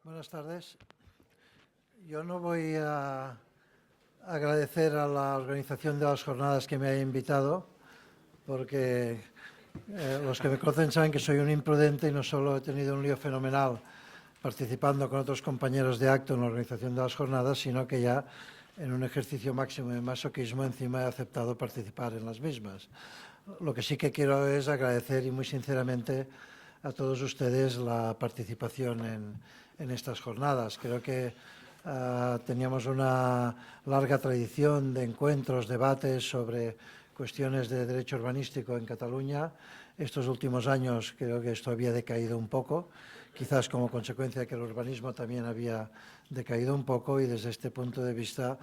Buenas tardes. Yo no voy a agradecer a la organización de las jornadas que me haya invitado, porque los que me conocen saben que soy un imprudente y no solo he tenido un lío fenomenal participando con otros compañeros de acto en la organización de las jornadas, sino que ya en un ejercicio máximo de masoquismo encima he aceptado participar en las mismas. Lo que sí que quiero es agradecer y muy sinceramente a todos ustedes la participación en estas jornadas. Creo que teníamos una larga tradición de encuentros, debates sobre cuestiones de derecho urbanístico en Cataluña. Estos últimos años creo que esto había decaído un poco, quizás como consecuencia de que el urbanismo también había decaído un poco, y desde este punto de vista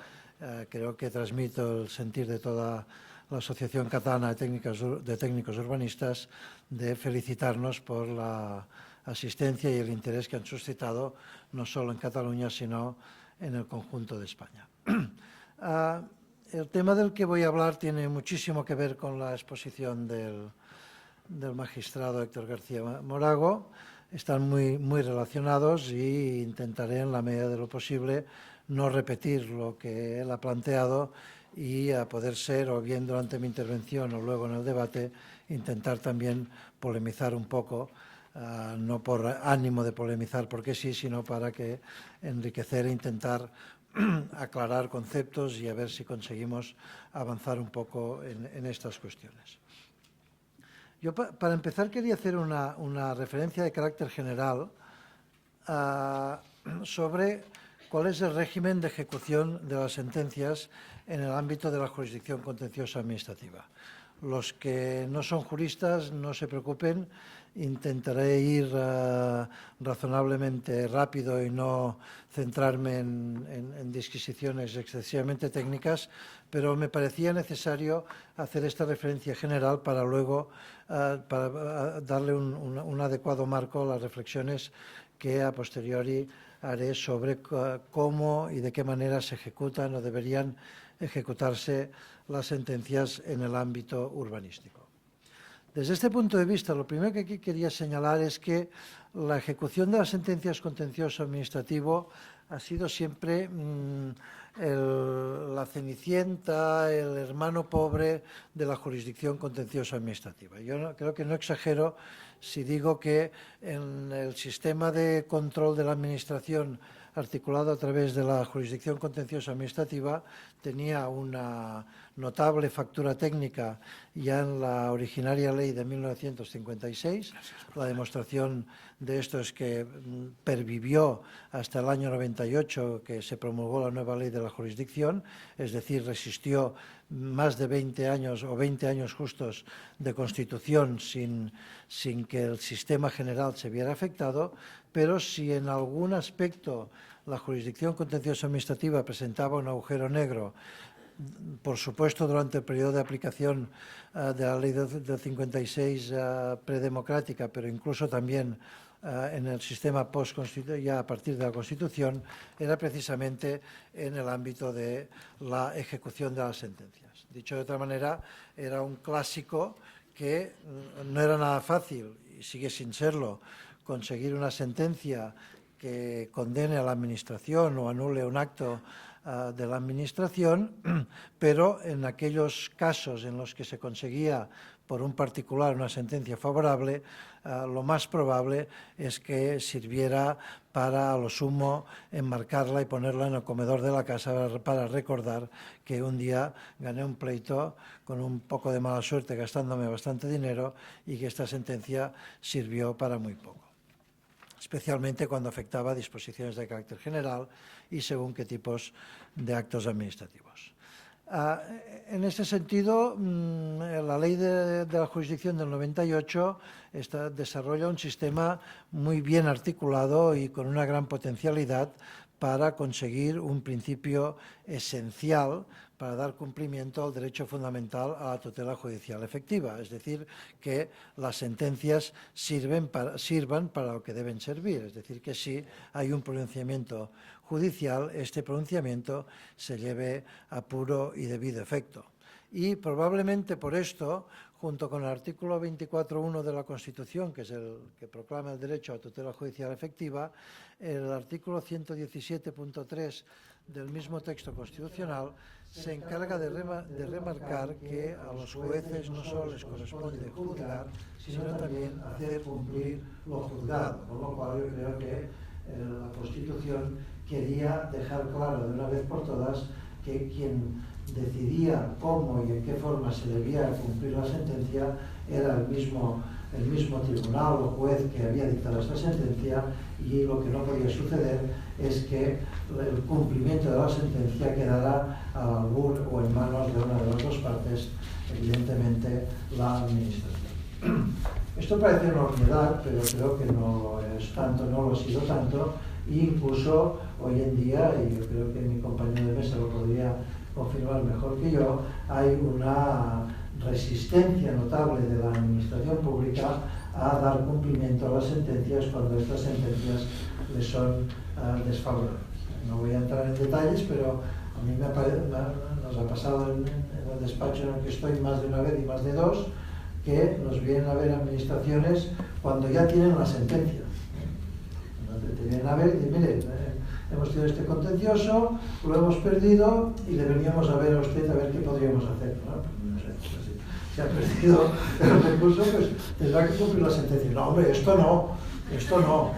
creo que transmito el sentir de toda la Asociación Catalana de Técnicos Urbanistas de felicitarnos por la asistencia y el interés que han suscitado no solo en Cataluña, sino en el conjunto de España. El tema del que voy a hablar tiene muchísimo que ver con la exposición del magistrado Héctor García Morago. Están muy relacionados e intentaré, en la medida de lo posible, no repetir lo que él ha planteado y, a poder ser, o bien durante mi intervención o luego en el debate, intentar también polemizar un poco, no por ánimo de polemizar porque sí, sino para que enriquecer e intentar aclarar conceptos y a ver si conseguimos avanzar un poco en estas cuestiones. Yo, para empezar, quería hacer una referencia de carácter general sobre cuál es el régimen de ejecución de las sentencias en el ámbito de la jurisdicción contenciosa administrativa. Los que no son juristas, no se preocupen, intentaré ir razonablemente rápido y no centrarme en disquisiciones excesivamente técnicas, pero me parecía necesario hacer esta referencia general para luego para darle un adecuado marco a las reflexiones que a posteriori haré sobre cómo y de qué manera se ejecutan o deberían ejecutarse las sentencias en el ámbito urbanístico. Desde este punto de vista, lo primero que aquí quería señalar es que la ejecución de las sentencias contencioso administrativo ha sido siempre la cenicienta, el hermano pobre de la jurisdicción contencioso administrativa. Yo creo que no exagero si digo que en el sistema de control de la administración articulado a través de la jurisdicción contencioso administrativa tenía una notable factura técnica ya en la originaria ley de 1956. La demostración de esto es que pervivió hasta el año 98, que se promulgó la nueva ley de la jurisdicción, es decir, resistió más de 20 años o 20 años justos de constitución sin que el sistema general se viera afectado. Pero si en algún aspecto la jurisdicción contencioso administrativa presentaba un agujero negro, por supuesto durante el periodo de aplicación de la ley del 56 predemocrática, pero incluso también en el sistema post-constitución, ya a partir de la Constitución, era precisamente en el ámbito de la ejecución de las sentencias. Dicho de otra manera, era un clásico que no era nada fácil, y sigue sin serlo, conseguir una sentencia que condene a la Administración o anule un acto de la Administración, pero en aquellos casos en los que se conseguía por un particular una sentencia favorable, lo más probable es que sirviera para, a lo sumo, enmarcarla y ponerla en el comedor de la casa para recordar que un día gané un pleito con un poco de mala suerte, gastándome bastante dinero, y que esta sentencia sirvió para muy poco, especialmente cuando afectaba disposiciones de carácter general y según qué tipos de actos administrativos. En este sentido, la ley de la jurisdicción del 98 desarrolla un sistema muy bien articulado y con una gran potencialidad para conseguir un principio esencial para dar cumplimiento al derecho fundamental a la tutela judicial efectiva, es decir, que las sentencias sirvan para lo que deben servir, es decir, que si hay un pronunciamiento judicial, este pronunciamiento se lleve a puro y debido efecto. y probablemente por esto, junto con el artículo 24.1 de la Constitución, que es el que proclama el derecho a tutela judicial efectiva, el artículo 117.3 del mismo texto constitucional se encarga de remarcar que a los jueces no solo les corresponde juzgar, sino también hacer cumplir lo juzgado, con lo cual yo creo que la Constitución quería dejar claro de una vez por todas que quien decidía cómo y en qué forma se debía cumplir la sentencia era el mismo tribunal o juez que había dictado esta sentencia, y lo que no podía suceder es que el cumplimiento de la sentencia quedara al albur o en manos de una de las dos partes, evidentemente la administración. Esto parece una obviedad, pero creo que no es tanto, no lo ha sido tanto, e incluso hoy en día, y yo creo que mi compañero de mesa lo podría confirmar mejor que yo, hay una resistencia notable de la administración pública a dar cumplimiento a las sentencias cuando estas sentencias le son desfavorables. No voy a entrar en detalles, pero a mí nos ha pasado en el despacho en el que estoy más de una vez y más de dos, que nos vienen a ver administraciones cuando ya tienen la sentencia. Te vienen a ver y dicen, mire, hemos tenido este contencioso, lo hemos perdido y le veníamos a ver a usted a ver qué podríamos hacer, ¿no? No sé, pues si ha perdido el recurso, pues tendrá que cumplir la sentencia. No, hombre, esto no,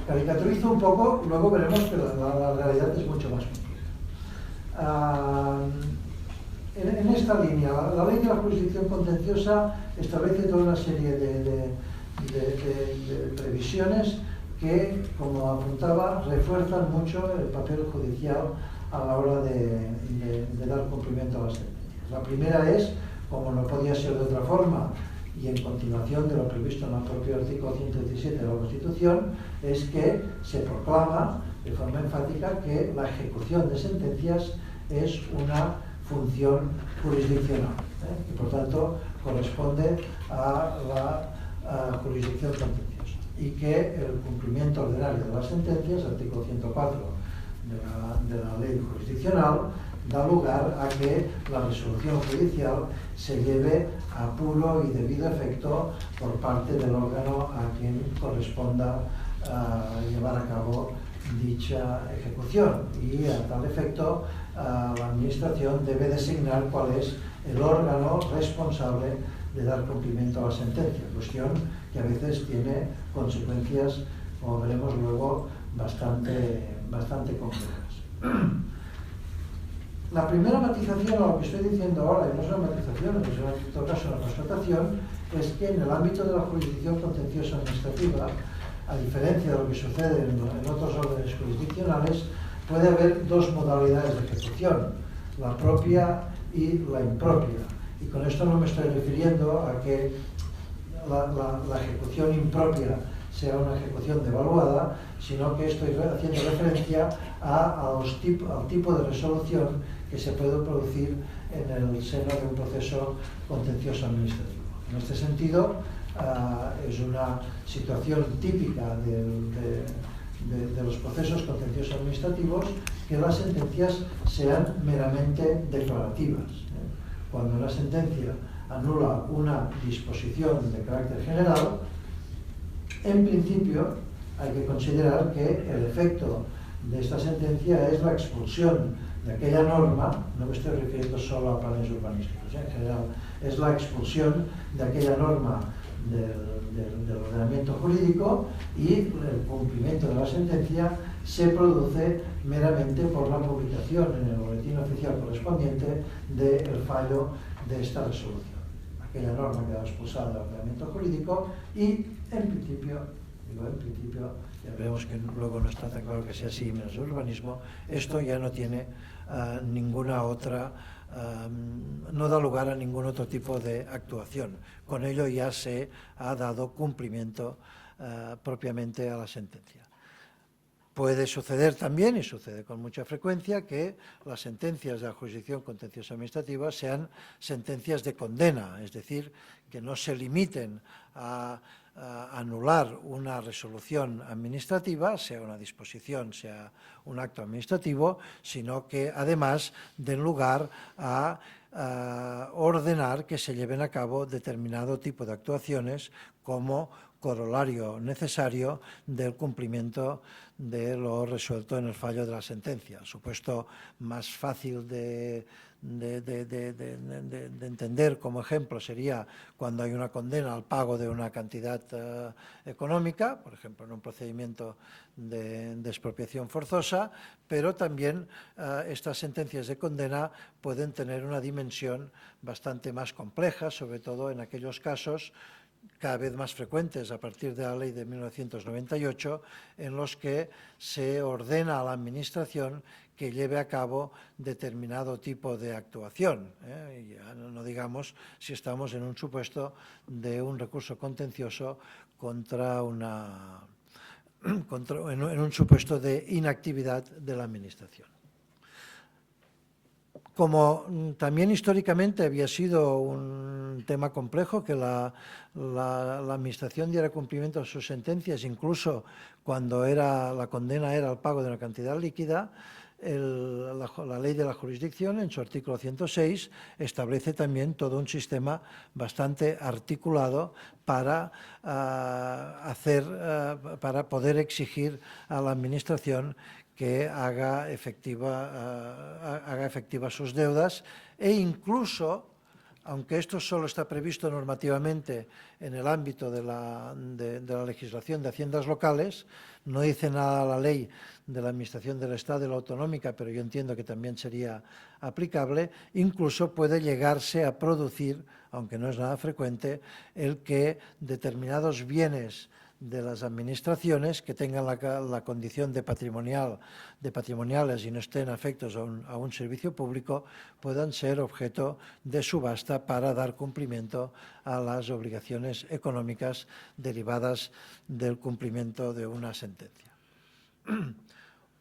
Caricaturizo un poco, luego veremos que la realidad es mucho más compleja. En esta línea, la ley de la jurisdicción contenciosa establece toda una serie de previsiones que, como apuntaba, refuerzan mucho el papel judicial a la hora de dar cumplimiento a las sentencias. La primera es, como no podía ser de otra forma, y en continuación de lo previsto en el propio artículo 117 de la Constitución, es que se proclama de forma enfática que la ejecución de sentencias es una función jurisdiccional, y por tanto corresponde a la jurisdicción contenciosa, y que el cumplimiento ordinario de las sentencias, artículo 104 de la ley jurisdiccional, da lugar a que la resolución judicial se lleve a puro y debido efecto por parte del órgano a quien corresponda llevar a cabo dicha ejecución, y a tal efecto la administración debe designar cuál es el órgano responsable de dar cumplimiento a la sentencia, cuestión que a veces tiene consecuencias, como veremos luego, bastante complejas. La primera matización a lo que estoy diciendo ahora, y no es una matización, es en todo caso una constatación, es que en el ámbito de la jurisdicción contenciosa administrativa, a diferencia de lo que sucede en otros órdenes jurisdiccionales, puede haber dos modalidades de ejecución, la propia y la impropia. Y con esto no me estoy refiriendo a que la ejecución impropia sea una ejecución devaluada, sino que estoy haciendo referencia al tipo de resolución que se puede producir en el seno de un proceso contencioso administrativo. En este sentido, es una situación típica de los procesos contenciosos administrativos que las sentencias sean meramente declarativas. Cuando una sentencia anula una disposición de carácter general, en principio hay que considerar que el efecto de esta sentencia es la expulsión de aquella norma, no me estoy refiriendo solo a planes urbanísticos, en general, es la expulsión de aquella norma del ordenamiento jurídico, y el cumplimiento de la sentencia se produce meramente por la publicación en el boletín oficial correspondiente del fallo de esta resolución. Aquella norma queda expulsada del ordenamiento jurídico y, en principio, ya vemos que luego no está tan claro que sea así en el urbanismo, esto ya no tiene ninguna otra, no da lugar a ningún otro tipo de actuación. Con ello ya se ha dado cumplimiento propiamente a la sentencia. Puede suceder también, y sucede con mucha frecuencia, que las sentencias de la jurisdicción contenciosa administrativa sean sentencias de condena, es decir, que no se limiten a anular una resolución administrativa, sea una disposición, sea un acto administrativo, sino que además den lugar a ordenar que se lleven a cabo determinado tipo de actuaciones como corolario necesario del cumplimiento de lo resuelto en el fallo de la sentencia. Supuesto más fácil de entender como ejemplo sería cuando hay una condena al pago de una cantidad económica, por ejemplo en un procedimiento de expropiación forzosa, pero también estas sentencias de condena pueden tener una dimensión bastante más compleja, sobre todo en aquellos casos cada vez más frecuentes a partir de la ley de 1998, en los que se ordena a la Administración que lleve a cabo determinado tipo de actuación. Y ya no digamos si estamos en un supuesto de un recurso contencioso en un supuesto de inactividad de la Administración. Como también históricamente había sido un tema complejo que la Administración diera cumplimiento a sus sentencias, incluso cuando la condena era el pago de una cantidad líquida, la ley de la jurisdicción, en su artículo 106, establece también todo un sistema bastante articulado para poder exigir a la Administración que haga efectivas sus deudas e incluso, aunque esto solo está previsto normativamente en el ámbito de la legislación de haciendas locales, no dice nada la ley de la Administración del Estado y la autonómica, pero yo entiendo que también sería aplicable, incluso puede llegarse a producir, aunque no es nada frecuente, el que determinados bienes de las administraciones que tengan la condición de patrimoniales y no estén afectos a un servicio público puedan ser objeto de subasta para dar cumplimiento a las obligaciones económicas derivadas del cumplimiento de una sentencia.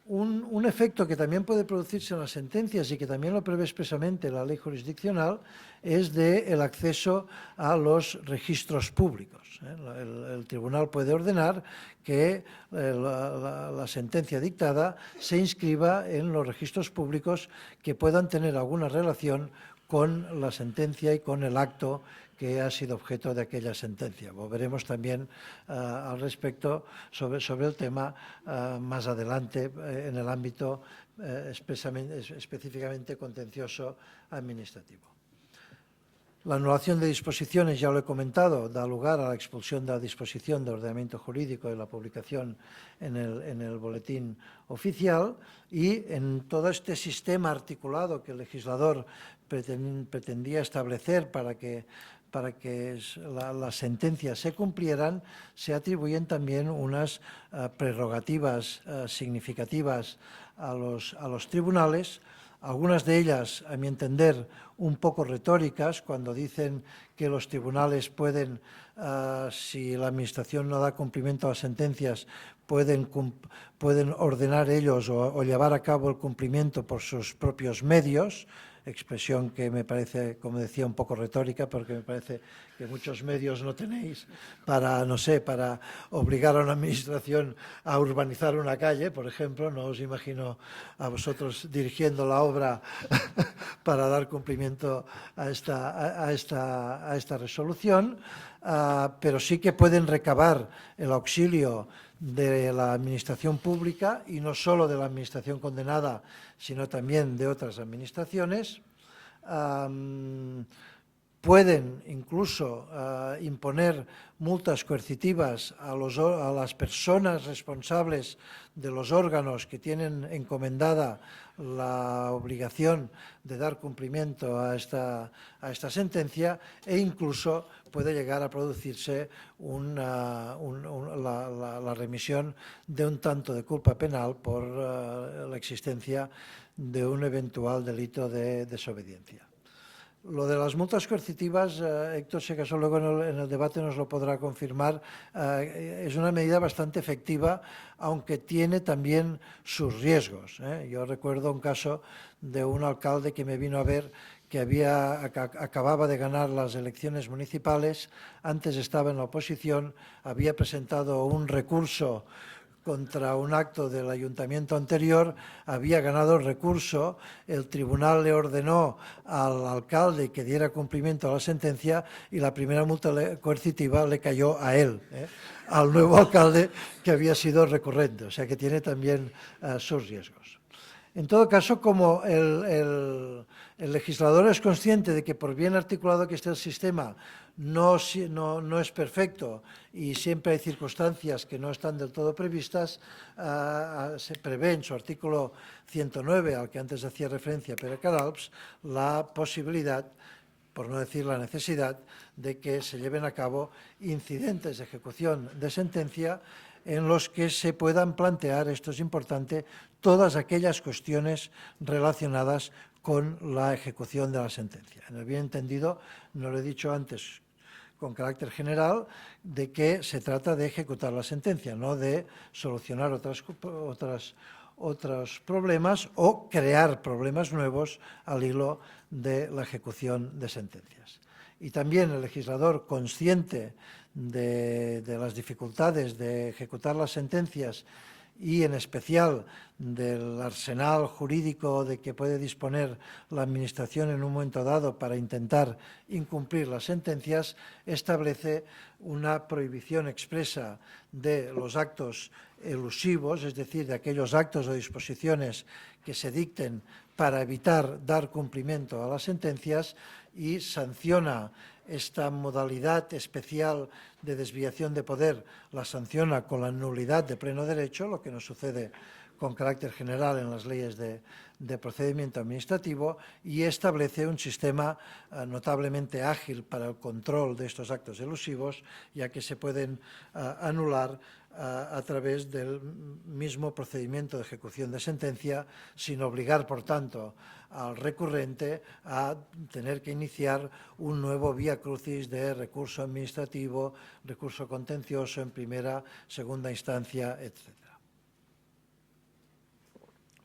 Un efecto que también puede producirse en las sentencias y que también lo prevé expresamente la ley jurisdiccional es el acceso a los registros públicos. El tribunal puede ordenar que la sentencia dictada se inscriba en los registros públicos que puedan tener alguna relación con la sentencia y con el acto que ha sido objeto de aquella sentencia. Volveremos también al respecto sobre el tema más adelante en el ámbito específicamente contencioso administrativo. La anulación de disposiciones, ya lo he comentado, da lugar a la expulsión de la disposición de ordenamiento jurídico y la publicación en el boletín oficial, y en todo este sistema articulado que el legislador pretendía establecer para que las sentencias se cumplieran, se atribuyen también unas prerrogativas significativas a los tribunales, algunas de ellas, a mi entender, un poco retóricas, cuando dicen que los tribunales pueden, si la Administración no da cumplimiento a las sentencias, pueden ordenar ellos o llevar a cabo el cumplimiento por sus propios medios, expresión que me parece, como decía, un poco retórica, porque me parece que muchos medios no tenéis para, no sé, para obligar a una administración a urbanizar una calle, por ejemplo. No os imagino a vosotros dirigiendo la obra para dar cumplimiento a esta resolución, pero sí que pueden recabar el auxilio de la administración pública, y no solo de la administración condenada, sino también de otras administraciones. Pueden incluso imponer multas coercitivas a las personas responsables de los órganos que tienen encomendada la obligación de dar cumplimiento a esta sentencia, e incluso puede llegar a producirse la remisión de un tanto de culpa penal por la existencia de un eventual delito de desobediencia. Lo de las multas coercitivas, Héctor, si acaso luego en el debate nos lo podrá confirmar, es una medida bastante efectiva, aunque tiene también sus riesgos. Yo recuerdo un caso de un alcalde que me vino a ver que acababa de ganar las elecciones municipales, antes estaba en la oposición, había presentado un recurso contra un acto del ayuntamiento anterior, había ganado el recurso, el tribunal le ordenó al alcalde que diera cumplimiento a la sentencia y la primera multa coercitiva le cayó a él, al nuevo alcalde que había sido recurrente, o sea que tiene también sus riesgos. En todo caso, como el legislador es consciente de que por bien articulado que esté el sistema no es perfecto y siempre hay circunstancias que no están del todo previstas, se prevé en su artículo 109, al que antes hacía referencia Pere Caralps, la posibilidad, por no decir la necesidad, de que se lleven a cabo incidentes de ejecución de sentencia en los que se puedan plantear, esto es importante, todas aquellas cuestiones relacionadas con la ejecución de la sentencia. En el bien entendido, no lo he dicho antes con carácter general, de que se trata de ejecutar la sentencia, no de solucionar otros problemas o crear problemas nuevos al hilo de la ejecución de sentencias. Y también el legislador, consciente de las dificultades de ejecutar las sentencias y en especial del arsenal jurídico de que puede disponer la Administración en un momento dado para intentar incumplir las sentencias, establece una prohibición expresa de los actos elusivos, es decir, de aquellos actos o disposiciones que se dicten para evitar dar cumplimiento a las sentencias, y sanciona esta modalidad especial de desviación de poder, la sanciona con la nulidad de pleno derecho, lo que no sucede con carácter general en las leyes de procedimiento administrativo, y establece un sistema notablemente ágil para el control de estos actos elusivos, ya que se pueden anular a través del mismo procedimiento de ejecución de sentencia, sin obligar, por tanto, al recurrente a tener que iniciar un nuevo vía crucis de recurso administrativo, recurso contencioso en primera, segunda instancia, etc.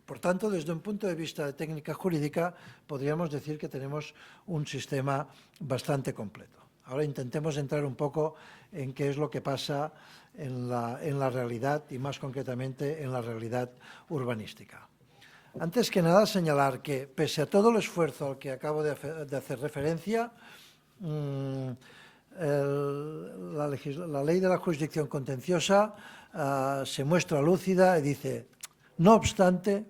Por tanto, desde un punto de vista de técnica jurídica, podríamos decir que tenemos un sistema bastante completo. Ahora intentemos entrar un poco en qué es lo que pasa en la realidad y más concretamente en la realidad urbanística. Antes que nada, señalar que, pese a todo el esfuerzo al que acabo de hacer referencia, la ley de la jurisdicción contenciosa se muestra lúcida y dice: no obstante,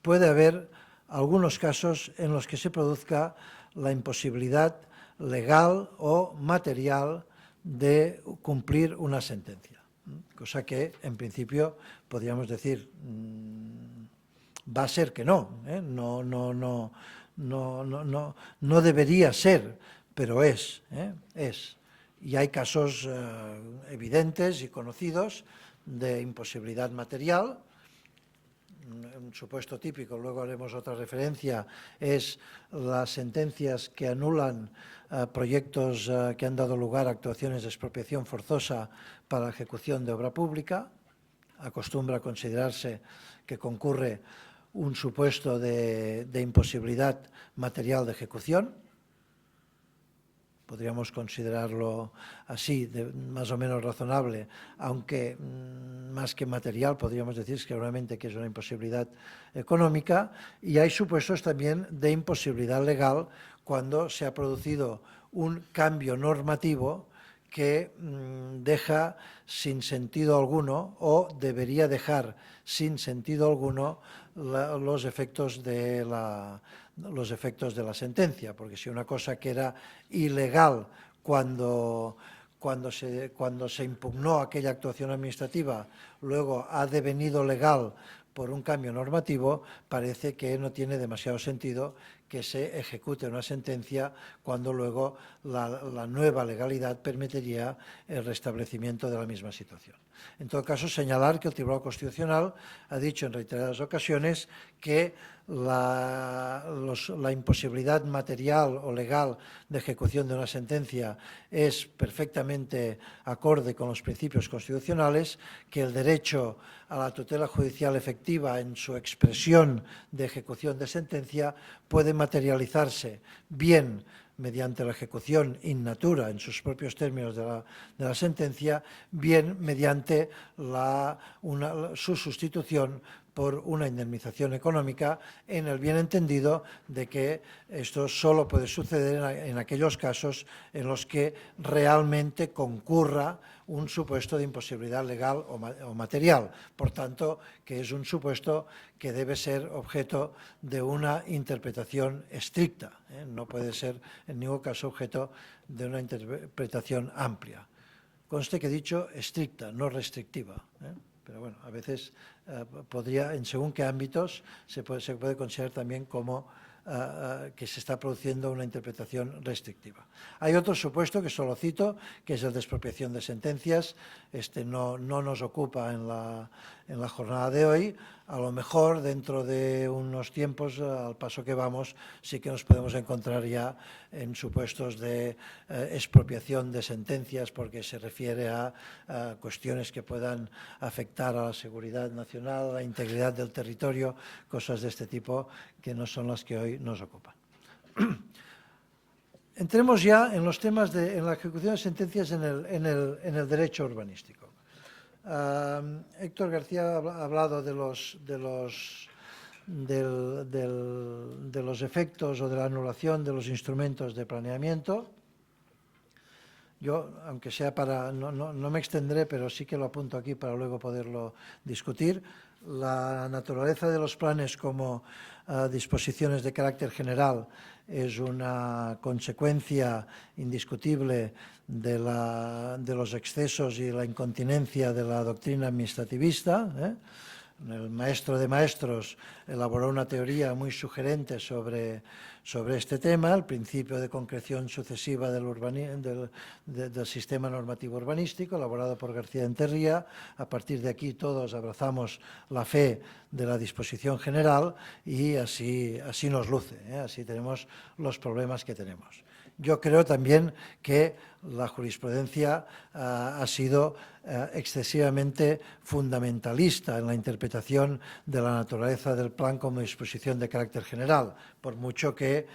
puede haber algunos casos en los que se produzca la imposibilidad legal o material de cumplir una sentencia, cosa que, en principio, podríamos decir, va a ser que no debería ser, pero es. Y hay casos evidentes y conocidos de imposibilidad material. Un supuesto típico, luego haremos otra referencia, es las sentencias que anulan proyectos que han dado lugar a actuaciones de expropiación forzosa para la ejecución de obra pública. Acostumbra considerarse que concurre un supuesto de imposibilidad material de ejecución. Podríamos considerarlo así, más o menos razonable, aunque más que material podríamos decir seguramente que es una imposibilidad económica, y hay supuestos también de imposibilidad legal cuando se ha producido un cambio normativo que deja sin sentido alguno o debería dejar sin sentido alguno los efectos de la sentencia, porque si una cosa que era ilegal cuando se impugnó aquella actuación administrativa, luego ha devenido legal por un cambio normativo, parece que no tiene demasiado sentido que se ejecute una sentencia cuando luego la nueva legalidad permitiría el restablecimiento de la misma situación. En todo caso, señalar que el Tribunal Constitucional ha dicho en reiteradas ocasiones que la imposibilidad material o legal de ejecución de una sentencia es perfectamente acorde con los principios constitucionales, que el derecho a la tutela judicial efectiva en su expresión de ejecución de sentencia puede materializarse bien mediante la ejecución in natura, en sus propios términos de la sentencia, bien mediante su sustitución por una indemnización económica, en el bien entendido de que esto solo puede suceder en aquellos casos en los que realmente concurra un supuesto de imposibilidad legal o material. Por tanto, que es un supuesto que debe ser objeto de una interpretación estricta. No puede ser en ningún caso objeto de una interpretación amplia. Conste que he dicho estricta, no restrictiva. Pero bueno, a veces podría, en según qué ámbitos, se puede considerar también como que se está produciendo una interpretación restrictiva. Hay otro supuesto que solo cito, que es el de expropiación de sentencias. Este no nos ocupa en la jornada de hoy. A lo mejor dentro de unos tiempos, al paso que vamos, sí que nos podemos encontrar ya en supuestos de expropiación de sentencias, porque se refiere a cuestiones que puedan afectar a la seguridad nacional, a la integridad del territorio, cosas de este tipo que no son las que hoy nos ocupan. Entremos ya en los temas en la ejecución de sentencias en el derecho urbanístico. Héctor García ha hablado de los efectos o de la anulación de los instrumentos de planeamiento. Yo, aunque sea no me extendré, pero sí que lo apunto aquí para luego poderlo discutir. La naturaleza de los planes como disposiciones de carácter general es una consecuencia indiscutible de los excesos y la incontinencia de la doctrina administrativista. El maestro de maestros elaboró una teoría muy sugerente sobre este tema, el principio de concreción sucesiva del sistema normativo urbanístico, elaborado por García de Enterría. A partir de aquí todos abrazamos la fe de la disposición general y así nos luce, así tenemos los problemas que tenemos. Yo creo también que la jurisprudencia ha sido excesivamente fundamentalista en la interpretación de la naturaleza del plan como disposición de carácter general, por mucho que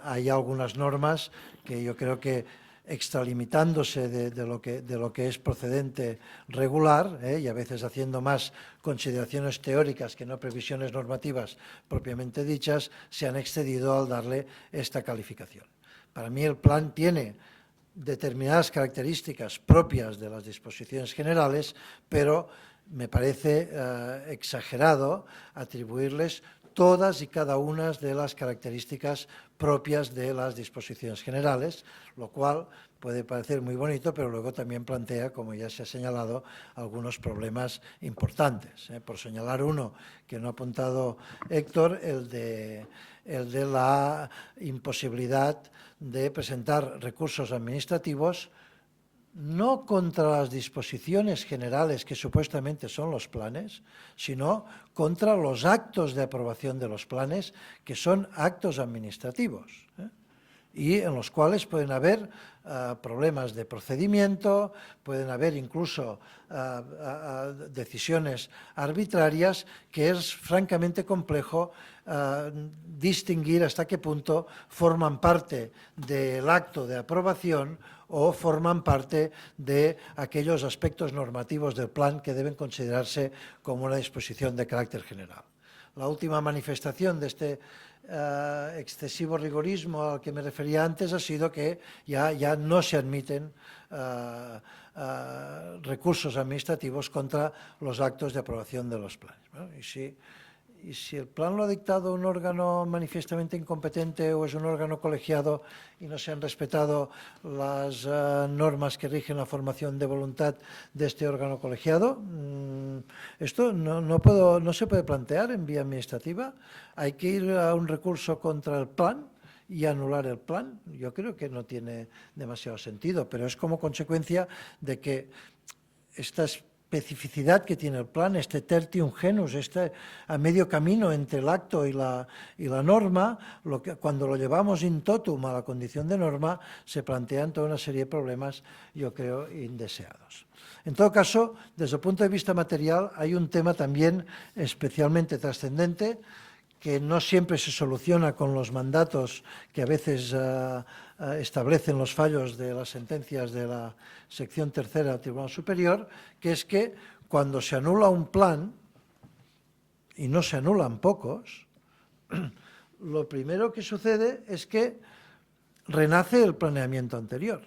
hay algunas normas que yo creo que extralimitándose de lo que es procedente regular y a veces haciendo más consideraciones teóricas que no previsiones normativas propiamente dichas, se han excedido al darle esta calificación. Para mí el plan tiene determinadas características propias de las disposiciones generales, pero me parece exagerado atribuirles todas y cada una de las características propias de las disposiciones generales, lo cual puede parecer muy bonito, pero luego también plantea, como ya se ha señalado, algunos problemas importantes. Por señalar uno que no ha apuntado Héctor, el de la imposibilidad de presentar recursos administrativos no contra las disposiciones generales que supuestamente son los planes, sino contra los actos de aprobación de los planes, que son actos administrativos, y en los cuales pueden haber problemas de procedimiento, pueden haber incluso decisiones arbitrarias, que es francamente complejo distinguir hasta qué punto forman parte del acto de aprobación o forman parte de aquellos aspectos normativos del plan que deben considerarse como una disposición de carácter general. La última manifestación de este excesivo rigorismo al que me refería antes ha sido que ya no se admiten recursos administrativos contra los actos de aprobación de los planes. Bueno, y si el plan lo ha dictado un órgano manifiestamente incompetente o es un órgano colegiado y no se han respetado las normas que rigen la formación de voluntad de este órgano colegiado, Esto no se puede plantear en vía administrativa. Hay que ir a un recurso contra el plan y anular el plan. Yo creo que no tiene demasiado sentido, pero es como consecuencia de que esta especificidad que tiene el plan, este tertium genus, este a medio camino entre el acto y la norma, cuando lo llevamos in totum a la condición de norma, se plantean toda una serie de problemas, yo creo, indeseados. En todo caso, desde el punto de vista material, hay un tema también especialmente trascendente, que no siempre se soluciona con los mandatos que a veces establecen los fallos de las sentencias de la sección tercera del Tribunal Superior, que es que cuando se anula un plan, y no se anulan pocos, lo primero que sucede es que renace el planeamiento anterior.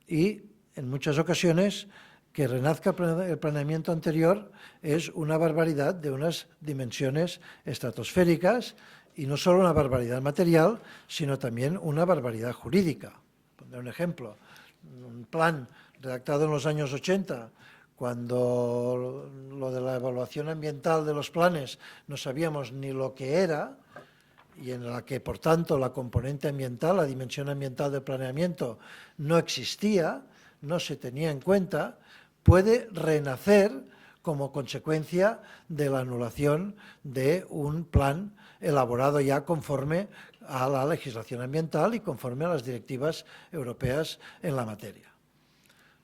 Y en muchas ocasiones que renazca el planeamiento anterior es una barbaridad de unas dimensiones estratosféricas, y no solo una barbaridad material, sino también una barbaridad jurídica. Pondré un ejemplo. Un plan redactado en los años 80, cuando lo de la evaluación ambiental de los planes no sabíamos ni lo que era, y en la que, por tanto, la componente ambiental, la dimensión ambiental del planeamiento no existía, no se tenía en cuenta, puede renacer como consecuencia de la anulación de un plan elaborado ya conforme a la legislación ambiental y conforme a las directivas europeas en la materia.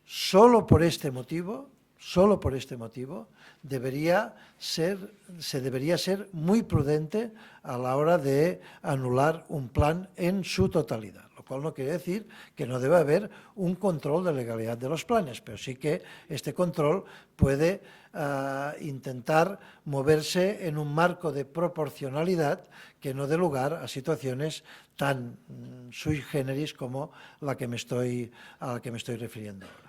Solo por este motivo, se debería ser muy prudente a la hora de anular un plan en su totalidad, lo cual no quiere decir que no debe haber un control de legalidad de los planes, pero sí que este control puede intentar moverse en un marco de proporcionalidad que no dé lugar a situaciones tan sui generis como a la que me estoy refiriendo ahora.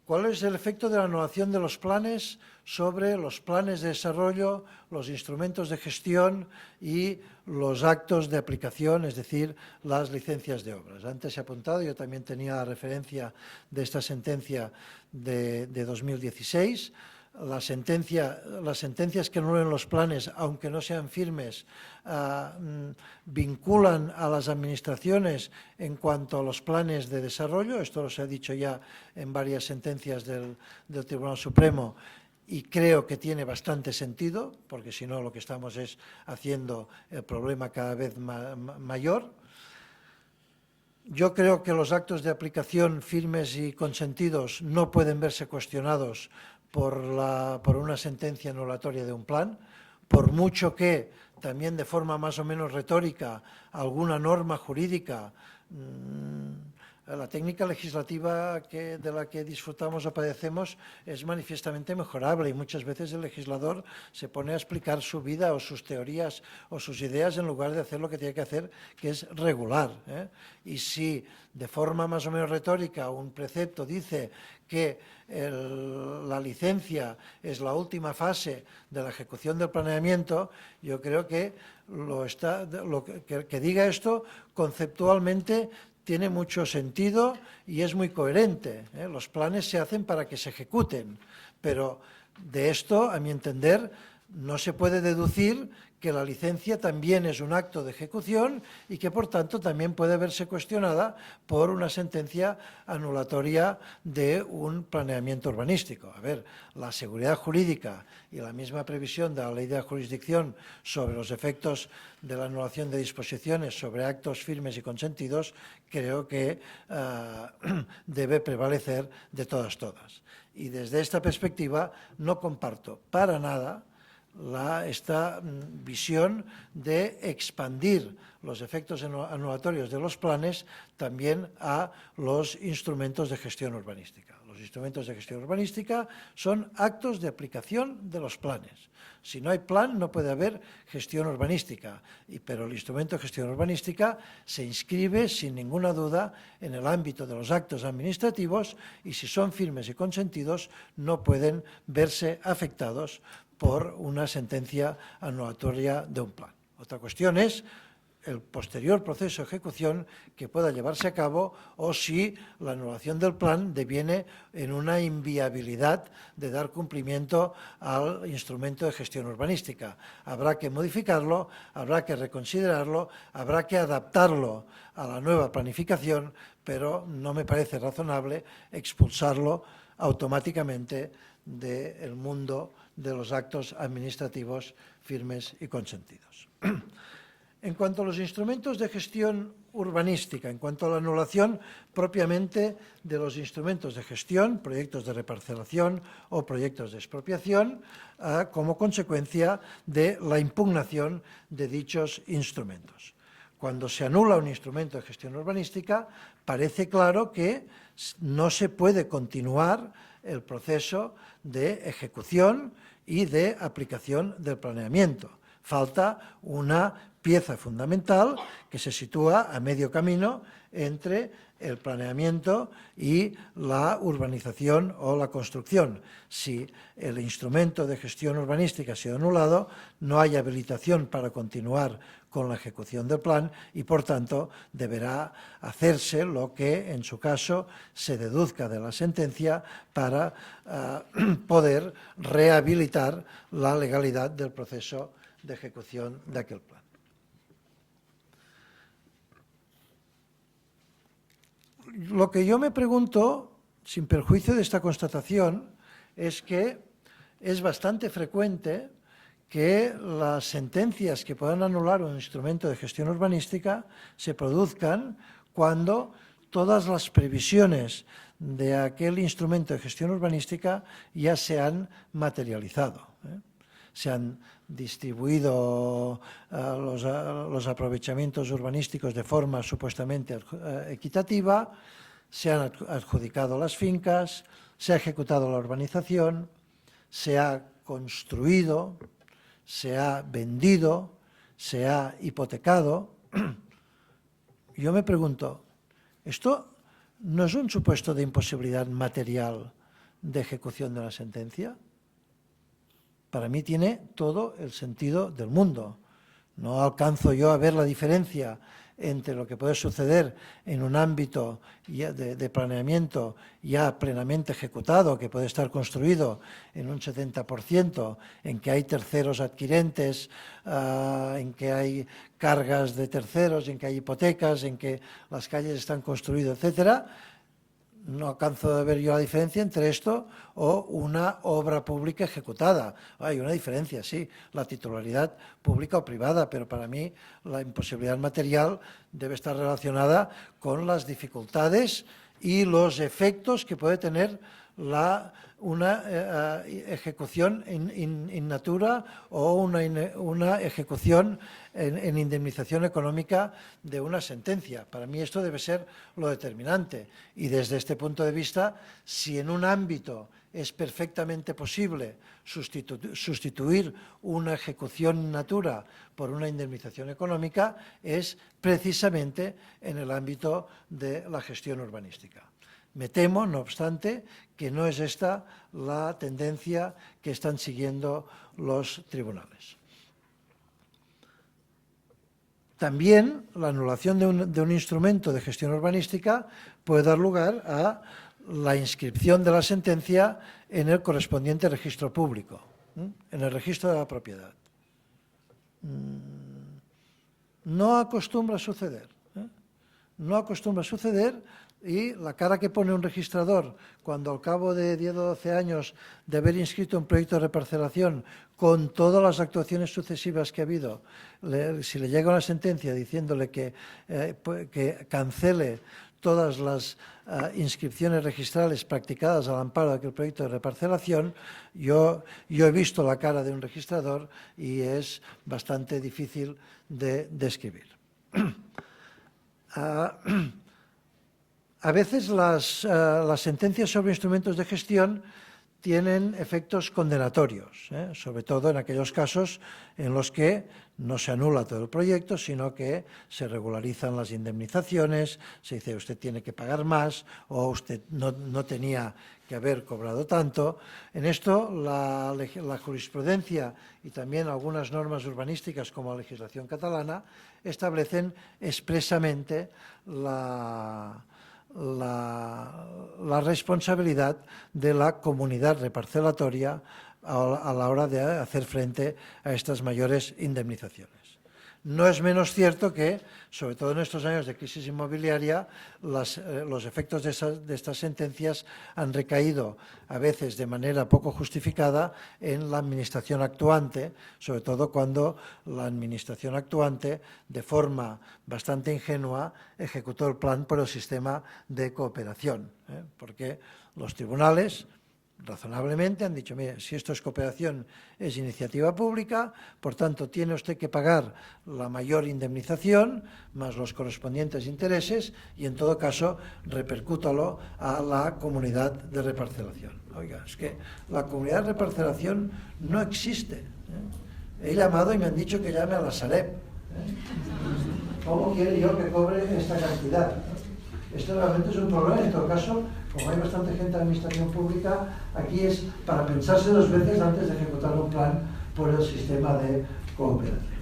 ¿Cuál es el efecto de la anulación de los planes sobre los planes de desarrollo, los instrumentos de gestión y los actos de aplicación, es decir, las licencias de obras? Antes he apuntado, yo también tenía la referencia de esta sentencia de 2016. Las sentencias que anulen los planes, aunque no sean firmes, vinculan a las administraciones en cuanto a los planes de desarrollo. Esto se ha dicho ya en varias sentencias del Tribunal Supremo, y creo que tiene bastante sentido, porque si no lo que estamos es haciendo el problema cada vez mayor. Yo creo que los actos de aplicación firmes y consentidos no pueden verse cuestionados por una sentencia anulatoria de un plan, por mucho que también de forma más o menos retórica alguna norma jurídica, la técnica legislativa de la que disfrutamos o padecemos es manifiestamente mejorable, y muchas veces el legislador se pone a explicar su vida o sus teorías o sus ideas en lugar de hacer lo que tiene que hacer, que es regular. Y si de forma más o menos retórica un precepto dice que la licencia es la última fase de la ejecución del planeamiento, yo creo que que diga esto conceptualmente tiene mucho sentido y es muy coherente. Los planes se hacen para que se ejecuten, pero de esto, a mi entender, no se puede deducir que la licencia también es un acto de ejecución y que, por tanto, también puede verse cuestionada por una sentencia anulatoria de un planeamiento urbanístico. A ver, la seguridad jurídica y la misma previsión de la ley de la jurisdicción sobre los efectos de la anulación de disposiciones sobre actos firmes y consentidos, creo que debe prevalecer de todas. Y desde esta perspectiva no comparto para nada esta visión de expandir los efectos anulatorios de los planes también a los instrumentos de gestión urbanística. Los instrumentos de gestión urbanística son actos de aplicación de los planes. Si no hay plan, no puede haber gestión urbanística, pero el instrumento de gestión urbanística se inscribe sin ninguna duda en el ámbito de los actos administrativos, y si son firmes y consentidos no pueden verse afectados por una sentencia anulatoria de un plan. Otra cuestión es el posterior proceso de ejecución que pueda llevarse a cabo o si la anulación del plan deviene en una inviabilidad de dar cumplimiento al instrumento de gestión urbanística. Habrá que modificarlo, habrá que reconsiderarlo, habrá que adaptarlo a la nueva planificación, pero no me parece razonable expulsarlo automáticamente del mundo de los actos administrativos firmes y consentidos. En cuanto a los instrumentos de gestión urbanística, en cuanto a la anulación propiamente de los instrumentos de gestión, proyectos de reparcelación o proyectos de expropiación, como consecuencia de la impugnación de dichos instrumentos. Cuando se anula un instrumento de gestión urbanística, parece claro que no se puede continuar el proceso de ejecución y de aplicación del planeamiento. Falta una pieza fundamental que se sitúa a medio camino entre el planeamiento y la urbanización o la construcción. Si el instrumento de gestión urbanística ha sido anulado, no hay habilitación para continuar con la ejecución del plan y, por tanto, deberá hacerse lo que, en su caso, se deduzca de la sentencia para poder rehabilitar la legalidad del proceso de ejecución de aquel plan. Lo que yo me pregunto, sin perjuicio de esta constatación, es que es bastante frecuente que las sentencias que puedan anular un instrumento de gestión urbanística se produzcan cuando todas las previsiones de aquel instrumento de gestión urbanística ya se han materializado. Se han distribuido los aprovechamientos urbanísticos de forma supuestamente equitativa, se han adjudicado las fincas, se ha ejecutado la urbanización, se ha construido, se ha vendido, se ha hipotecado. Yo me pregunto, ¿esto no es un supuesto de imposibilidad material de ejecución de la sentencia? Para mí tiene todo el sentido del mundo. No alcanzo yo a ver la diferencia entre lo que puede suceder en un ámbito de planeamiento ya plenamente ejecutado, que puede estar construido en un 70%, en que hay terceros adquirentes, en que hay cargas de terceros, en que hay hipotecas, en que las calles están construidas, etcétera. No alcanzo a ver yo la diferencia entre esto o una obra pública ejecutada. Hay una diferencia, sí, la titularidad pública o privada, pero para mí la imposibilidad material debe estar relacionada con las dificultades y los efectos que puede tener una ejecución in natura o una ejecución en indemnización económica de una sentencia. Para mí esto debe ser lo determinante y desde este punto de vista, si en un ámbito es perfectamente posible sustituir una ejecución in natura por una indemnización económica, es precisamente en el ámbito de la gestión urbanística. Me temo, no obstante, que no es esta la tendencia que están siguiendo los tribunales. También la anulación de un instrumento de gestión urbanística puede dar lugar a la inscripción de la sentencia en el correspondiente registro público, en el registro de la propiedad. No acostumbra a suceder. No acostumbra a suceder. Y la cara que pone un registrador cuando al cabo de 10 o 12 años de haber inscrito un proyecto de reparcelación con todas las actuaciones sucesivas que ha habido, si le llega una sentencia diciéndole que cancele todas las inscripciones registrales practicadas al amparo de aquel proyecto de reparcelación, yo he visto la cara de un registrador y es bastante difícil de describir. A veces las sentencias sobre instrumentos de gestión tienen efectos condenatorios, sobre todo en aquellos casos en los que no se anula todo el proyecto, sino que se regularizan las indemnizaciones, se dice usted tiene que pagar más o usted no tenía que haber cobrado tanto. En esto la jurisprudencia y también algunas normas urbanísticas como la legislación catalana establecen expresamente la responsabilidad de la comunidad reparcelatoria a la hora de hacer frente a estas mayores indemnizaciones. No es menos cierto que, sobre todo en estos años de crisis inmobiliaria, los efectos de estas sentencias han recaído a veces de manera poco justificada en la administración actuante, sobre todo cuando la administración actuante, de forma bastante ingenua, ejecutó el plan por el sistema de cooperación, porque los tribunales razonablemente han dicho, mire, si esto es cooperación, es iniciativa pública, por tanto, tiene usted que pagar la mayor indemnización más los correspondientes intereses y, en todo caso, repercútalo a la comunidad de reparcelación. Oiga, es que la comunidad de reparcelación no existe. He llamado y me han dicho que llame a la Sareb. ¿Cómo quiere yo que cobre esta cantidad? Esto realmente es un problema. En todo caso, como hay bastante gente de administración pública, aquí es para pensarse dos veces antes de ejecutar un plan por el sistema de cooperación.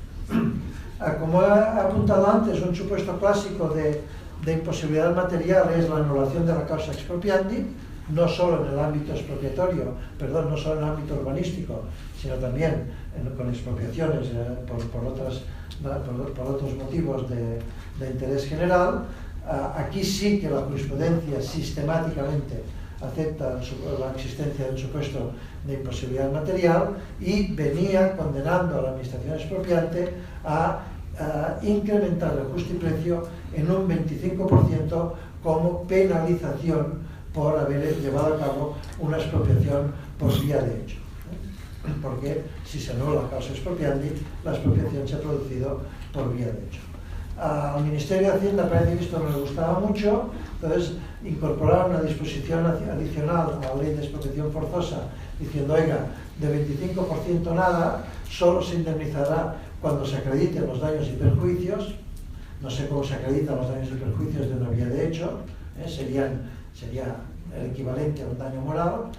Como he apuntado antes, un supuesto clásico de imposibilidad material es la anulación de la causa expropiandi, no solo en el ámbito expropiatorio, perdón, no solo en el ámbito urbanístico, sino también con expropiaciones por otros motivos de interés general. Aquí sí que la jurisprudencia sistemáticamente acepta la existencia del supuesto de imposibilidad material y venía condenando a la administración expropiante a incrementar el justiprecio en un 25% como penalización por haber llevado a cabo una expropiación por vía de hecho. Porque si se anula la causa expropiandi, la expropiación se ha producido por vía de hecho. Al Ministerio de Hacienda parece que esto no le gustaba mucho, entonces incorporaron una disposición adicional a la ley de expropiación forzosa diciendo, oiga, de 25% nada, solo se indemnizará cuando se acrediten los daños y perjuicios. No sé cómo se acreditan los daños y perjuicios de una vía de hecho, sería el equivalente a un daño moral.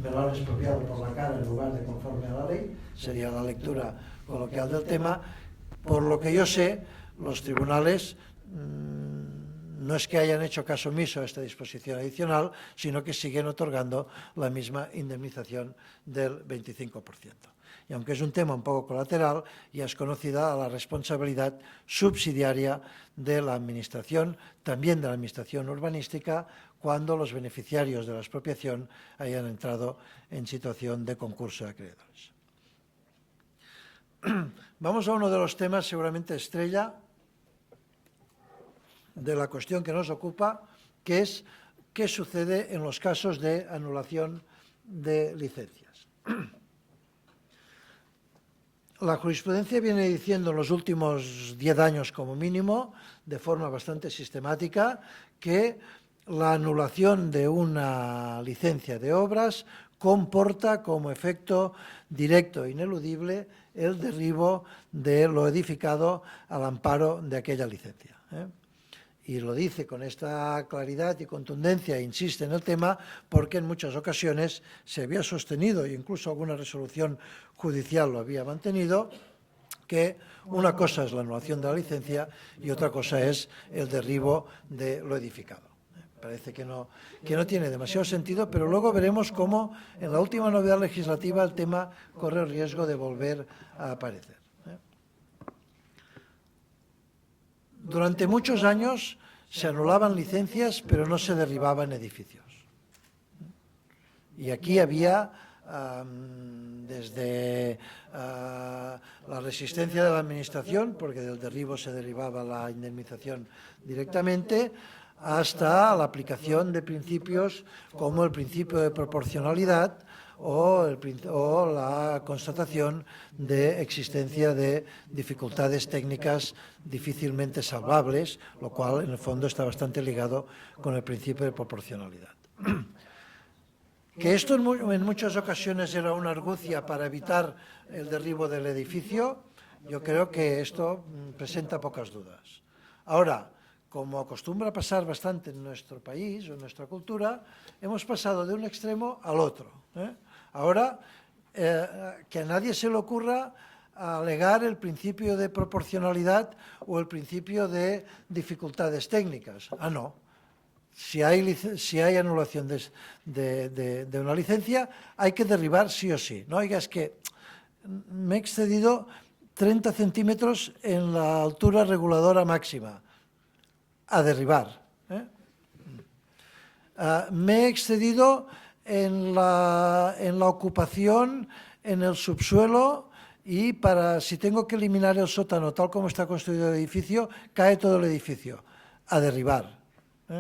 Me lo han expropiado por la cara en lugar de conforme a la ley, sería la lectura coloquial del tema. Por lo que yo sé, los tribunales no es que hayan hecho caso omiso a esta disposición adicional, sino que siguen otorgando la misma indemnización del 25%. Y aunque es un tema un poco colateral, ya es conocida la responsabilidad subsidiaria de la Administración, también de la Administración urbanística, cuando los beneficiarios de la expropiación hayan entrado en situación de concurso de acreedores. Vamos a uno de los temas seguramente estrella de la cuestión que nos ocupa, que es qué sucede en los casos de anulación de licencias. La jurisprudencia viene diciendo en los últimos 10 años como mínimo, de forma bastante sistemática, que la anulación de una licencia de obras comporta como efecto directo e ineludible el derribo de lo edificado al amparo de aquella licencia. Y lo dice con esta claridad y contundencia, insiste en el tema, porque en muchas ocasiones se había sostenido, e incluso alguna resolución judicial lo había mantenido, que una cosa es la anulación de la licencia y otra cosa es el derribo de lo edificado. Parece que no tiene demasiado sentido, pero luego veremos cómo en la última novedad legislativa el tema corre el riesgo de volver a aparecer. Durante muchos años se anulaban licencias, pero no se derribaban edificios. Y aquí había, desde la resistencia de la Administración, porque del derribo se derivaba la indemnización directamente, hasta la aplicación de principios como el principio de proporcionalidad o la constatación de existencia de dificultades técnicas difícilmente salvables, lo cual en el fondo está bastante ligado con el principio de proporcionalidad. Que esto en muchas ocasiones era una argucia para evitar el derribo del edificio, yo creo que esto presenta pocas dudas. Ahora, como acostumbra pasar bastante en nuestro país o en nuestra cultura, hemos pasado de un extremo al otro. Ahora, que a nadie se le ocurra alegar el principio de proporcionalidad o el principio de dificultades técnicas. Ah, no. Si hay anulación de una licencia, hay que derribar sí o sí. No, oiga, es que me he excedido 30 centímetros en la altura reguladora máxima. A derribar. Me he excedido en la ocupación en el subsuelo y si tengo que eliminar el sótano tal como está construido el edificio, cae todo el edificio. A derribar.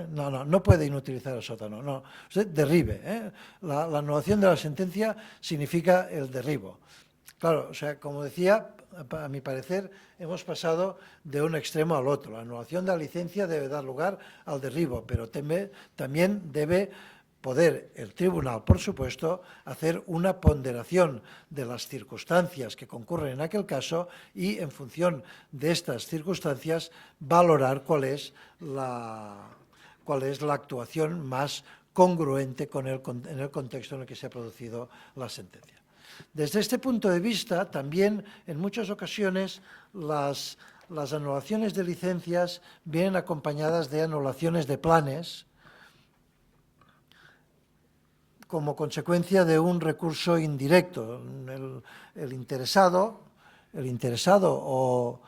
No puede inutilizar el sótano, no. Usted derribe. La anulación de la sentencia significa el derribo. Claro, o sea, como decía, a mi parecer, hemos pasado de un extremo al otro. La anulación de la licencia debe dar lugar al derribo, pero también debe poder el tribunal, por supuesto, hacer una ponderación de las circunstancias que concurren en aquel caso y, en función de estas circunstancias, valorar cuál es la actuación más congruente en el contexto en el que se ha producido la sentencia. Desde este punto de vista, también en muchas ocasiones las anulaciones de licencias vienen acompañadas de anulaciones de planes como consecuencia de un recurso indirecto. El interesado o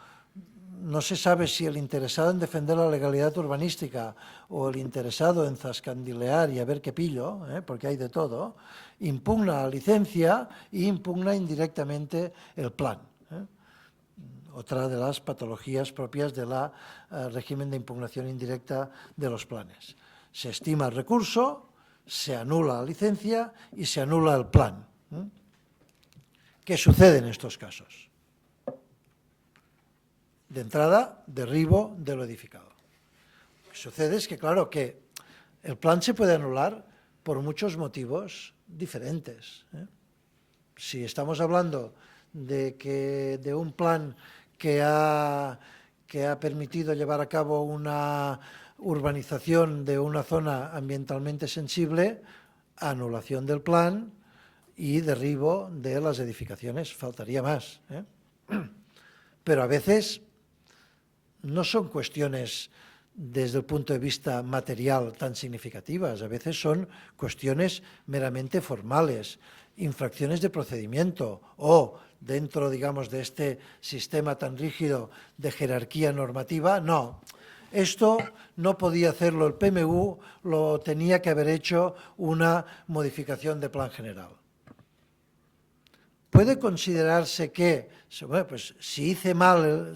no se sabe si el interesado en defender la legalidad urbanística o el interesado en zascandilear y a ver qué pillo, porque hay de todo, impugna la licencia e impugna indirectamente el plan. Otra de las patologías propias del régimen de impugnación indirecta de los planes. Se estima el recurso, se anula la licencia y se anula el plan. ¿Qué sucede en estos casos? De entrada, derribo de lo edificado. Lo que sucede es que, claro, que el plan se puede anular por muchos motivos diferentes. Si estamos hablando de un plan que ha permitido llevar a cabo una urbanización de una zona ambientalmente sensible, anulación del plan y derribo de las edificaciones, faltaría más. Pero a veces no son cuestiones desde el punto de vista material tan significativas, a veces son cuestiones meramente formales, infracciones de procedimiento o dentro, digamos, de este sistema tan rígido de jerarquía normativa, no. Esto no podía hacerlo el PMU, lo tenía que haber hecho una modificación de plan general. Puede considerarse que, bueno, pues si hice mal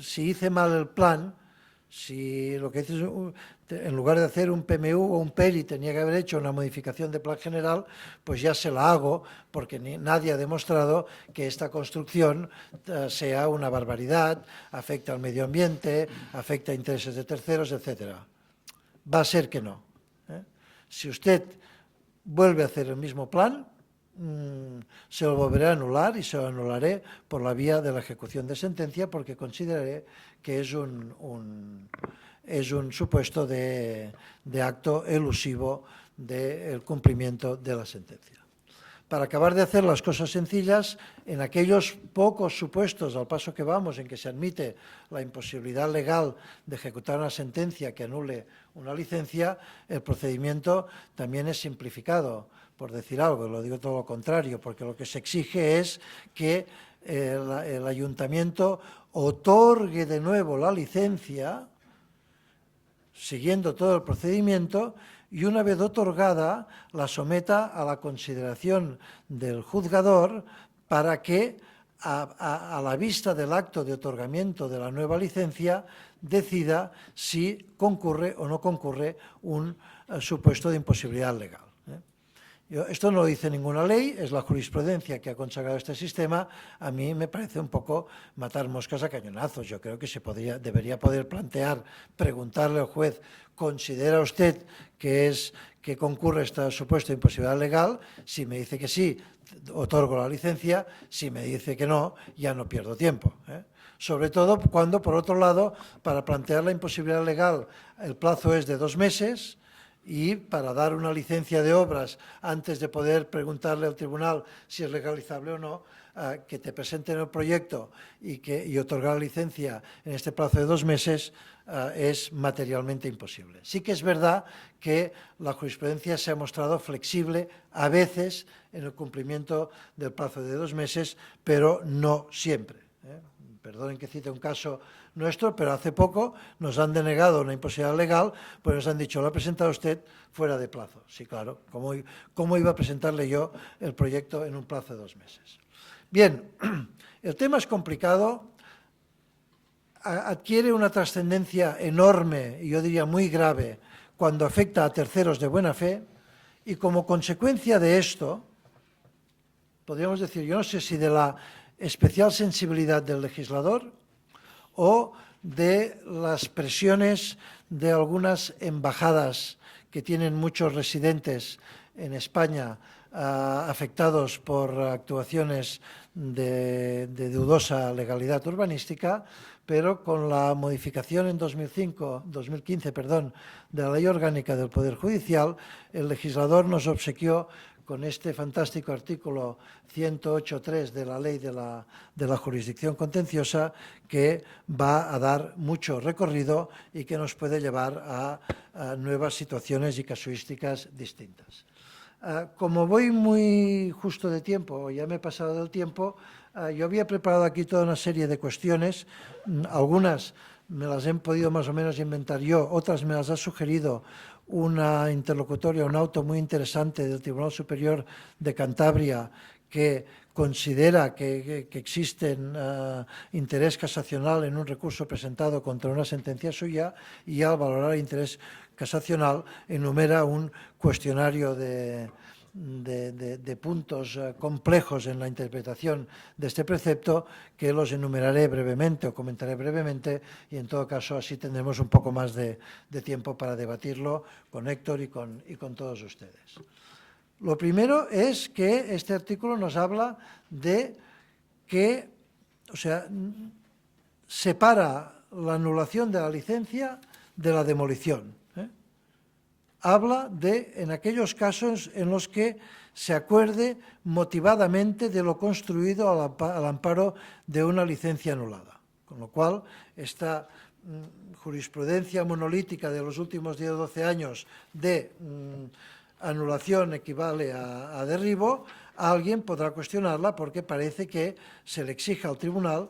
el plan, si lo que hice es, en lugar de hacer un PMU o un PERI tenía que haber hecho una modificación de plan general, pues ya se la hago, porque nadie ha demostrado que esta construcción sea una barbaridad, afecta al medio ambiente, afecta a intereses de terceros, etcétera. Va a ser que no. Si usted vuelve a hacer el mismo plan, se lo volveré a anular y se lo anularé por la vía de la ejecución de sentencia porque consideraré que es un supuesto de acto elusivo del cumplimiento de la sentencia. Para acabar de hacer las cosas sencillas, en aquellos pocos supuestos, al paso que vamos, en que se admite la imposibilidad legal de ejecutar una sentencia que anule una licencia, el procedimiento también es simplificado, por decir algo, lo digo todo lo contrario, porque lo que se exige es que el ayuntamiento otorgue de nuevo la licencia, siguiendo todo el procedimiento, y una vez otorgada la someta a la consideración del juzgador para que, a la vista del acto de otorgamiento de la nueva licencia, decida si concurre o no concurre un supuesto de imposibilidad legal. Esto no lo dice ninguna ley, es la jurisprudencia que ha consagrado este sistema. A mí me parece un poco matar moscas a cañonazos. Yo creo que debería poder plantear, preguntarle al juez, ¿considera usted que concurre esta supuesta imposibilidad legal? Si me dice que sí, otorgo la licencia. Si me dice que no, ya no pierdo tiempo, ¿eh? Sobre todo cuando, por otro lado, para plantear la imposibilidad legal el plazo es de 2 meses, y para dar una licencia de obras antes de poder preguntarle al tribunal si es legalizable o no, que te presenten el proyecto y otorgar la licencia en este plazo de 2 meses es materialmente imposible. Sí que es verdad que la jurisprudencia se ha mostrado flexible a veces en el cumplimiento del plazo de 2 meses, pero no siempre, ¿eh? Perdonen que cite un caso nuestro, pero hace poco nos han denegado una imposibilidad legal, pues nos han dicho, lo ha presentado usted fuera de plazo. Sí, claro, ¿cómo iba a presentarle yo el proyecto en un plazo de 2 meses? Bien, el tema es complicado, adquiere una trascendencia enorme, y yo diría muy grave, cuando afecta a terceros de buena fe, y como consecuencia de esto, podríamos decir, yo no sé si de la especial sensibilidad del legislador o de las presiones de algunas embajadas que tienen muchos residentes en España afectados por actuaciones de dudosa legalidad urbanística, pero con la modificación en 2015 de la Ley Orgánica del Poder Judicial, el legislador nos obsequió con este fantástico artículo 108.3 de la Ley de la Jurisdicción Contenciosa, que va a dar mucho recorrido y que nos puede llevar a nuevas situaciones y casuísticas distintas. Como voy muy justo de tiempo, ya me he pasado del tiempo, yo había preparado aquí toda una serie de cuestiones, algunas me las he podido más o menos inventar yo, otras me las ha sugerido una interlocutoria, un auto muy interesante del Tribunal Superior de Cantabria, que considera que existe interés casacional en un recurso presentado contra una sentencia suya, y al valorar el interés casacional enumera un cuestionario de puntos complejos en la interpretación de este precepto, que los enumeraré brevemente o comentaré brevemente, y en todo caso así tendremos un poco más de tiempo para debatirlo con Héctor y con todos ustedes. Lo primero es que este artículo nos habla de que, separa la anulación de la licencia de la demolición. Habla en aquellos casos en los que se acuerde motivadamente de lo construido al amparo de una licencia anulada. Con lo cual, esta jurisprudencia monolítica de los últimos 10 o 12 años de anulación equivale a derribo, alguien podrá cuestionarla porque parece que se le exige al tribunal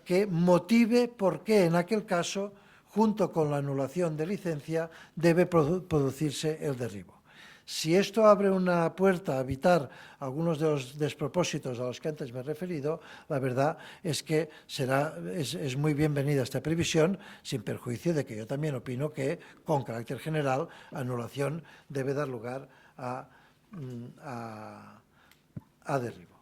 que motive por qué en aquel caso, junto con la anulación de licencia, debe producirse el derribo. Si esto abre una puerta a evitar algunos de los despropósitos a los que antes me he referido, la verdad es que es muy bienvenida esta previsión, sin perjuicio de que yo también opino que, con carácter general, anulación debe dar lugar a derribo.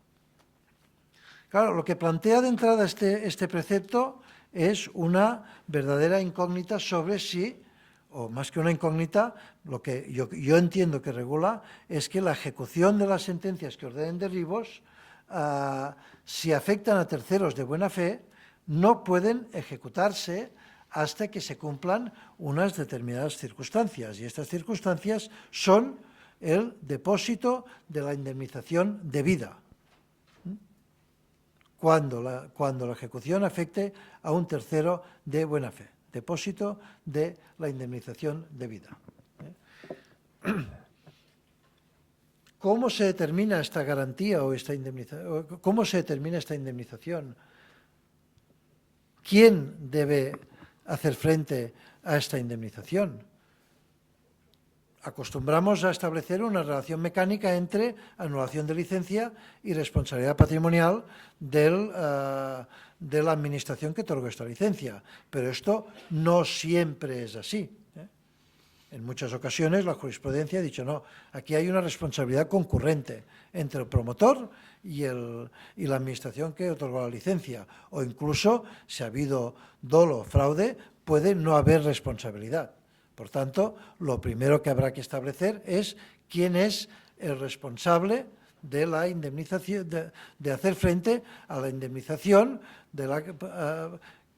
Claro, lo que plantea de entrada este precepto es una verdadera incógnita sobre si, o más que una incógnita, lo que yo entiendo que regula es que la ejecución de las sentencias que ordenen derribos, si afectan a terceros de buena fe, no pueden ejecutarse hasta que se cumplan unas determinadas circunstancias, y estas circunstancias son el depósito de la indemnización debida, cuando la ejecución afecte a un tercero de buena fe, depósito de la indemnización debida. ¿Cómo se determina esta garantía o esta indemnización? ¿Cómo se determina esta indemnización? ¿Quién debe hacer frente a esta indemnización? Acostumbramos a establecer una relación mecánica entre anulación de licencia y responsabilidad patrimonial de la administración que otorgó esta licencia, pero esto no siempre es así. En muchas ocasiones la jurisprudencia ha dicho no, aquí hay una responsabilidad concurrente entre el promotor y la administración que otorgó la licencia, o incluso, si ha habido dolo o fraude, puede no haber responsabilidad. Por tanto, lo primero que habrá que establecer es quién es el responsable de la indemnización, de hacer frente a la indemnización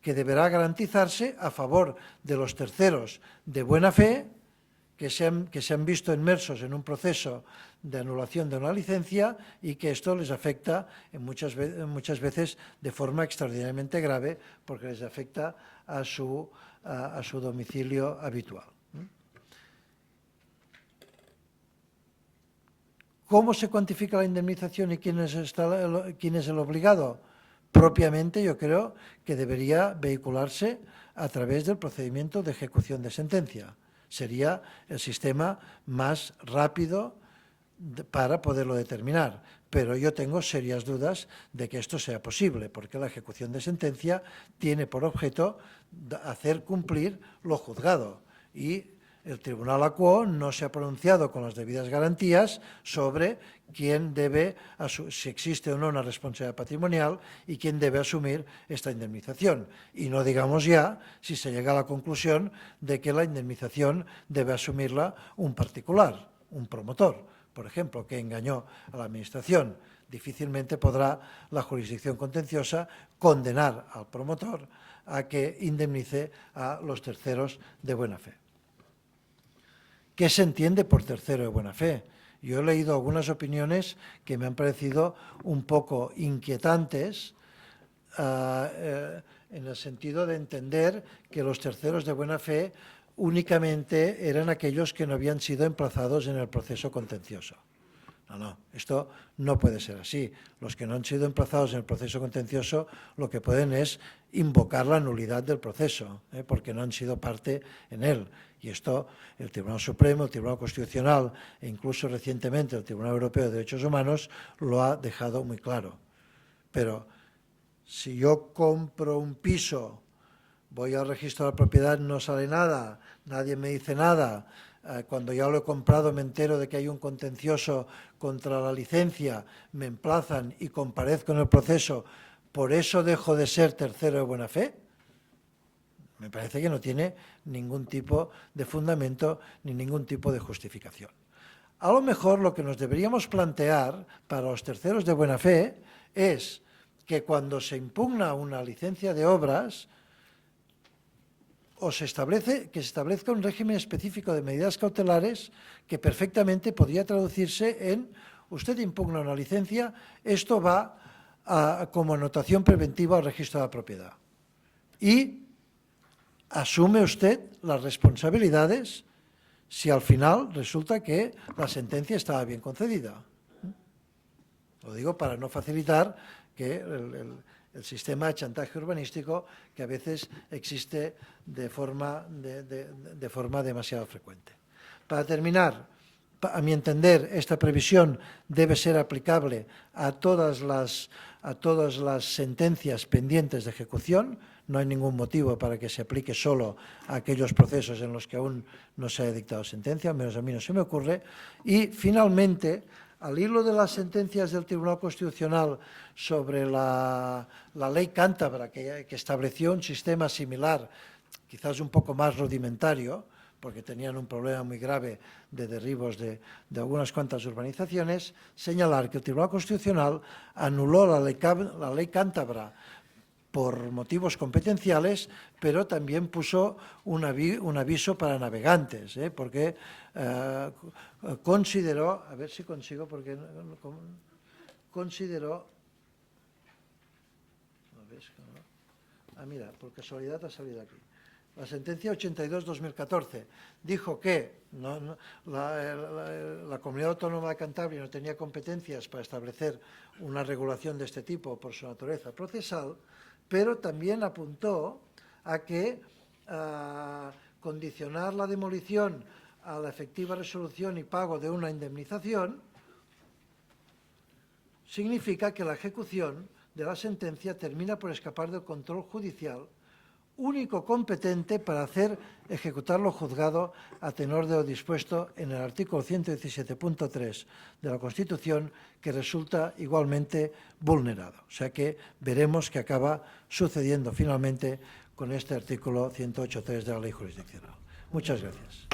que deberá garantizarse a favor de los terceros de buena fe que se han visto inmersos en un proceso de anulación de una licencia y que esto les afecta muchas veces de forma extraordinariamente grave porque les afecta a su domicilio habitual. ¿Cómo se cuantifica la indemnización y quién es el obligado? Propiamente yo creo que debería vehicularse a través del procedimiento de ejecución de sentencia. Sería el sistema más rápido para poderlo determinar, pero yo tengo serias dudas de que esto sea posible, porque la ejecución de sentencia tiene por objeto hacer cumplir lo juzgado y el Tribunal Aquo no se ha pronunciado con las debidas garantías sobre quién debe, si existe o no una responsabilidad patrimonial y quién debe asumir esta indemnización. Y no digamos ya si se llega a la conclusión de que la indemnización debe asumirla un particular, un promotor, por ejemplo, que engañó a la Administración. Difícilmente podrá la jurisdicción contenciosa condenar al promotor a que indemnice a los terceros de buena fe. ¿Qué se entiende por tercero de buena fe? Yo he leído algunas opiniones que me han parecido un poco inquietantes en el sentido de entender que los terceros de buena fe únicamente eran aquellos que no habían sido emplazados en el proceso contencioso. No, esto no puede ser así. Los que no han sido emplazados en el proceso contencioso lo que pueden es invocar la nulidad del proceso, porque no han sido parte en él. Y esto el Tribunal Supremo, el Tribunal Constitucional e incluso recientemente el Tribunal Europeo de Derechos Humanos lo ha dejado muy claro. Pero si yo compro un piso, voy al registro de la propiedad, no sale nada, nadie me dice nada, cuando ya lo he comprado me entero de que hay un contencioso contra la licencia, me emplazan y comparezco en el proceso, ¿por eso dejo de ser tercero de buena fe? Me parece que no tiene ningún tipo de fundamento ni ningún tipo de justificación. A lo mejor lo que nos deberíamos plantear para los terceros de buena fe es que cuando se impugna una licencia de obras, se establezca un régimen específico de medidas cautelares que perfectamente podría traducirse en usted impugna una licencia, esto va como anotación preventiva al registro de la propiedad. Y asume usted las responsabilidades si al final resulta que la sentencia estaba bien concedida. Lo digo para no facilitar que el sistema de chantaje urbanístico que a veces existe de forma demasiado frecuente. Para terminar, a mi entender, esta previsión debe ser aplicable a todas las sentencias pendientes de ejecución. No hay ningún motivo para que se aplique solo a aquellos procesos en los que aún no se haya dictado sentencia, al menos a mí no se me ocurre. Y, finalmente, al hilo de las sentencias del Tribunal Constitucional sobre la ley cántabra, que estableció un sistema similar, quizás un poco más rudimentario, porque tenían un problema muy grave de derribos de algunas cuantas urbanizaciones, señalar que el Tribunal Constitucional anuló la ley cántabra por motivos competenciales, pero también puso un aviso para navegantes, porque consideró, a ver si consigo, porque consideró, mira, por casualidad ha salido aquí. La sentencia 82-2014 dijo que la Comunidad Autónoma de Cantabria no tenía competencias para establecer una regulación de este tipo por su naturaleza procesal, pero también apuntó a que condicionar la demolición a la efectiva resolución y pago de una indemnización significa que la ejecución de la sentencia termina por escapar del control judicial único competente para hacer ejecutar lo juzgado a tenor de lo dispuesto en el artículo 117.3 de la Constitución, que resulta igualmente vulnerado. O sea que veremos qué acaba sucediendo finalmente con este artículo 108.3 de la Ley Jurisdiccional. Muchas gracias.